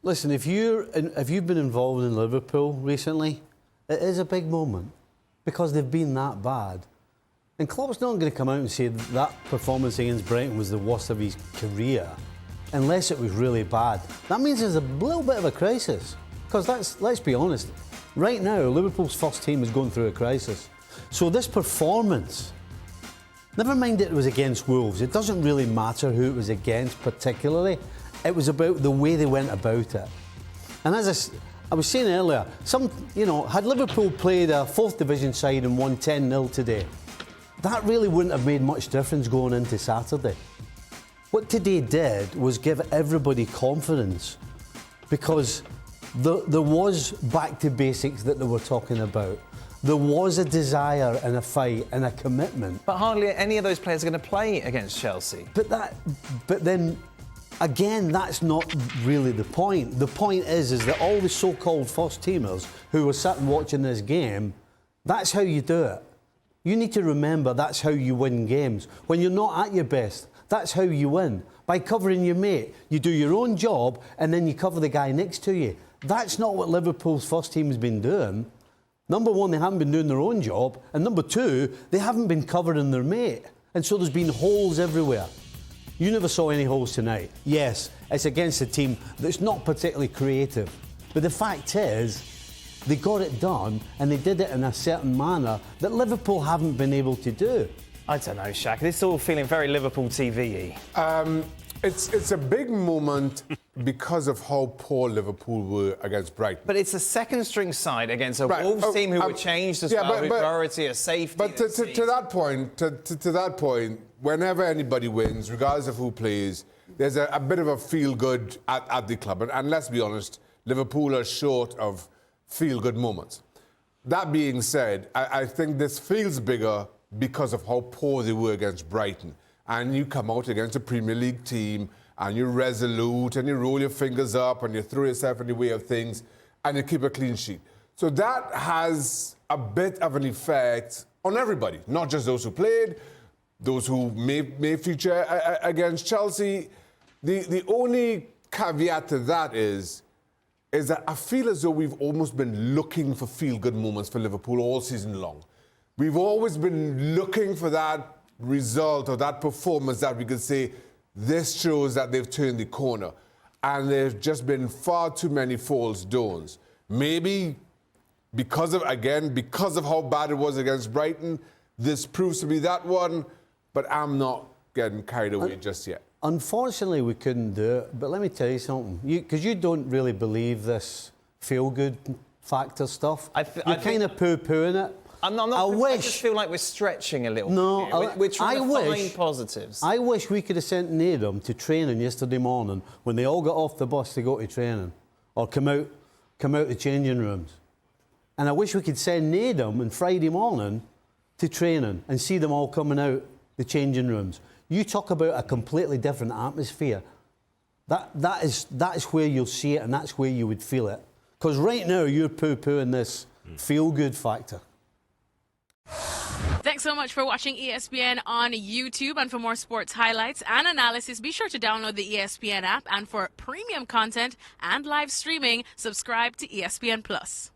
Listen, if you've been involved in Liverpool recently, it is a big moment because they've been that bad. And Klopp's not going to come out and say that performance against Brighton was the worst of his career unless it was really bad. That means there's a little bit of a crisis. Because let's be honest, right now Liverpool's first team is going through a crisis. So this performance, never mind it was against Wolves, it doesn't really matter who it was against particularly. It was about the way they went about it. And as I was saying earlier, had Liverpool played a 4th division side and won 10-0 today, that really wouldn't have made much difference going into Saturday. What today did was give everybody confidence because there was back to basics that they were talking about. There was a desire and a fight and a commitment. But hardly any of those players are going to play against Chelsea. But then, again, that's not really the point. The point is that all the so-called first-teamers who were sitting watching this game, that's how you do it. You need to remember that's how you win games. When you're not at your best, that's how you win. By covering your mate. You do your own job and then you cover the guy next to you. That's not what Liverpool's first team has been doing. Number one, they haven't been doing their own job. And number two, they haven't been covering their mate. And so there's been holes everywhere. You never saw any holes tonight. Yes, it's against a team that's not particularly creative. But the fact is, they got it done, and they did it in a certain manner that Liverpool haven't been able to do. I don't know, Shaq. This is all feeling very Liverpool TV-y. It's a big moment because of how poor Liverpool were against Brighton. But it's a second-string side against a Wolves team who were changed as well, with priority of safety. But to that point, whenever anybody wins, regardless of who plays, there's a bit of a feel-good at the club. And let's be honest, Liverpool are short of feel-good moments. That being said, I think this feels bigger because of how poor they were against Brighton. And you come out against a Premier League team and you're resolute and you roll your fingers up and you throw yourself in the way of things and you keep a clean sheet. So that has a bit of an effect on everybody, not just those who played, those who may feature against Chelsea. The only caveat to that is that I feel as though we've almost been looking for feel-good moments for Liverpool all season long. We've always been looking for that result or that performance that we could say, this shows that they've turned the corner. And there's just been far too many false dawns. Maybe because of how bad it was against Brighton, this proves to be that one, but I'm not getting carried away just yet. Unfortunately, we couldn't do it, but let me tell you something. Because you don't really believe this feel-good factor stuff. You're kind of poo-pooing it. I just feel like we're stretching a little bit. We're trying to find positives. I wish we could have sent Nedum to training yesterday morning when they all got off the bus to go to training or come out the changing rooms. And I wish we could send Nedum on Friday morning to training and see them all coming out the changing rooms. You talk about a completely different atmosphere. That is where you'll see it and that's where you would feel it. Because right now you're poo-pooing this feel-good factor. Thanks so much for watching ESPN on YouTube. And for more sports highlights and analysis, be sure to download the ESPN app. And for premium content and live streaming, subscribe to ESPN Plus.